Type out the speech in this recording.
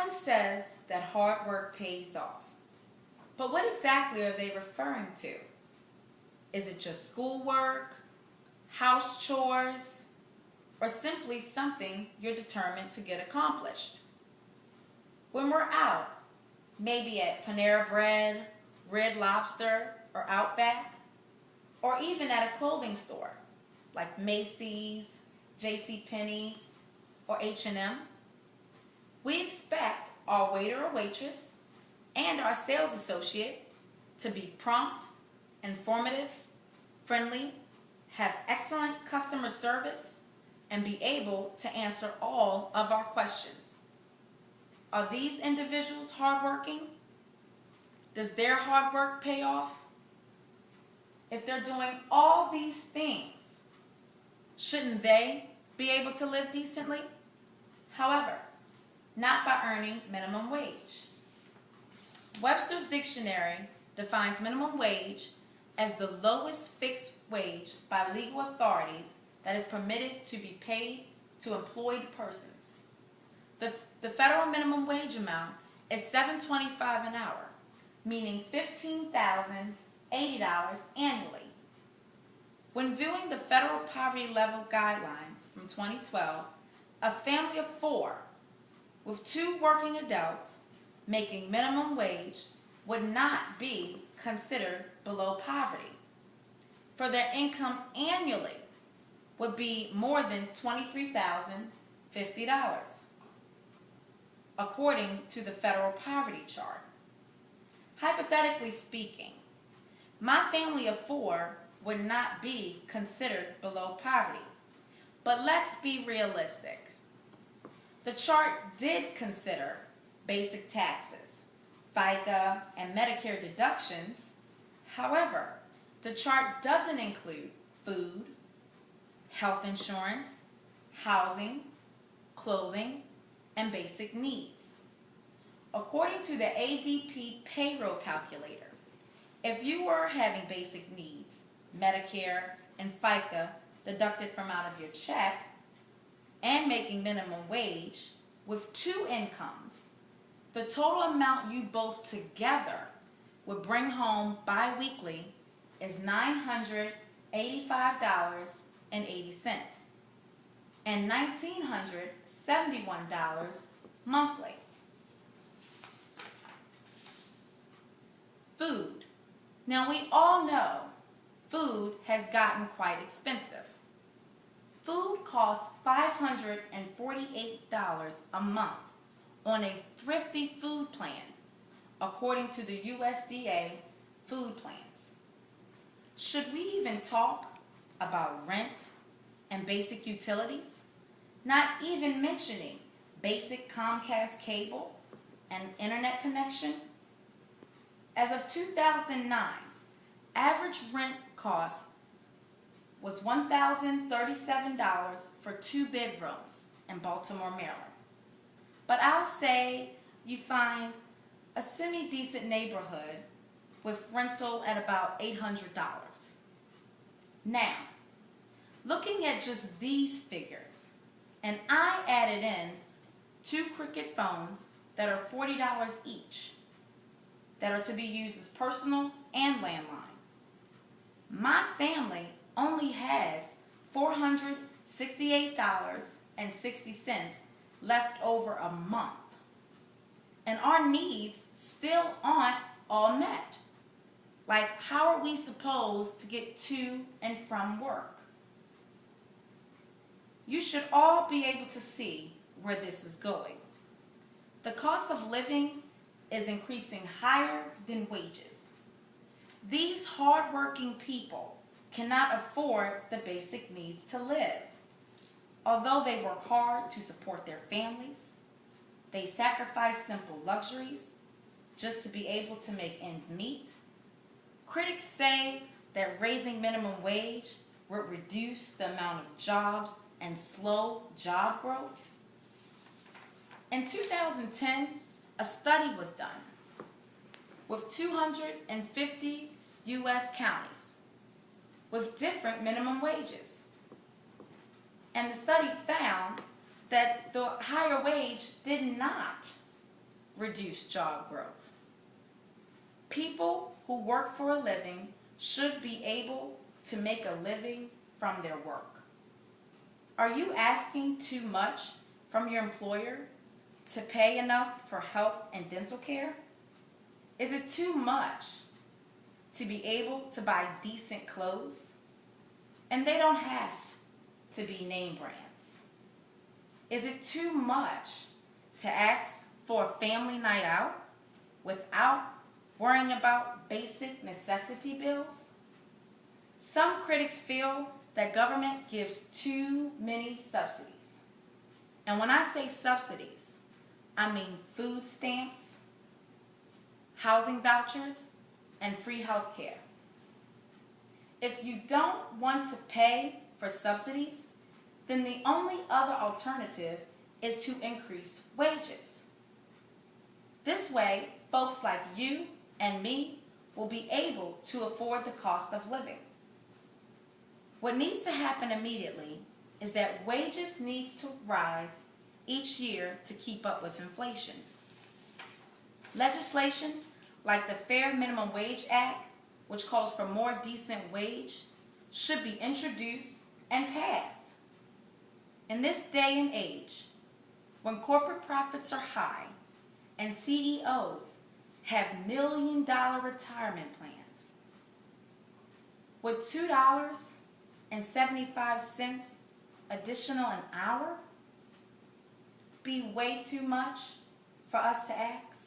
Everyone says that hard work pays off. But what exactly are they referring to? Is it just schoolwork, house chores, or simply something you're determined to get accomplished? When we're out, maybe at Panera Bread, Red Lobster, or Outback, or even at a clothing store like Macy's, JCPenney's, or H&M, we expect our waiter or waitress and our sales associate to be prompt, informative, friendly, have excellent customer service, and be able to answer all of our questions. Are these individuals hardworking? Does their hard work pay off? If they're doing all these things, shouldn't they be able to live decently? However, not by earning minimum wage. Webster's Dictionary defines minimum wage as the lowest fixed wage by legal authorities that is permitted to be paid to employed persons. The federal minimum wage amount is $7.25 an hour, meaning $15,080 annually. When viewing the federal poverty level guidelines from 2012, a family of 4 with 2 working adults making minimum wage would not be considered below poverty, for their income annually would be more than $23,050, according to the federal poverty chart. Hypothetically speaking, my family of 4 would not be considered below poverty. But let's be realistic. The chart did consider basic taxes, FICA, and Medicare deductions. However, the chart doesn't include food, health insurance, housing, clothing, and basic needs. According to the ADP payroll calculator, if you were having basic needs, Medicare and FICA deducted from out of your check, and making minimum wage with 2 incomes, the total amount you both together would bring home bi-weekly is $985.80 and $1,971 monthly. Food. Now we all know food has gotten quite expensive. Food costs $548 a month on a thrifty food plan, according to the USDA food plans. Should we even talk about rent and basic utilities? Not even mentioning basic Comcast cable and internet connection? As of 2009, average rent cost was $1,037 for 2 bedrooms in Baltimore, Maryland. But I'll say you find a semi-decent neighborhood with rental at about $800. Now, looking at just these figures, and I added in 2 Cricket phones that are $40 each, that are to be used as personal and landline. My family only has $468.60 left over a month, and our needs still aren't all met. Like, how are we supposed to get to and from work? You should all be able to see where this is going. The cost of living is increasing higher than wages. These hardworking people cannot afford the basic needs to live. Although they work hard to support their families, they sacrifice simple luxuries just to be able to make ends meet. Critics say that raising minimum wage would reduce the amount of jobs and slow job growth. In 2010, a study was done with 250 U.S. counties with different minimum wages. And the study found that the higher wage did not reduce job growth. People who work for a living should be able to make a living from their work. Are you asking too much from your employer to pay enough for health and dental care? Is it too much to be able to buy decent clothes? And they don't have to be name brands. Is it too much to ask for a family night out without worrying about basic necessity bills? Some critics feel that government gives too many subsidies. And when I say subsidies, I mean food stamps, housing vouchers, and free health care. If you don't want to pay for subsidies, then the only other alternative is to increase wages. This way, folks like you and me will be able to afford the cost of living. What needs to happen immediately is that wages need to rise each year to keep up with inflation. Legislation like the Fair Minimum Wage Act, which calls for more decent wage, should be introduced and passed. In this day and age, when corporate profits are high and CEOs have million-dollar retirement plans, would $2.75 additional an hour be way too much for us to ask?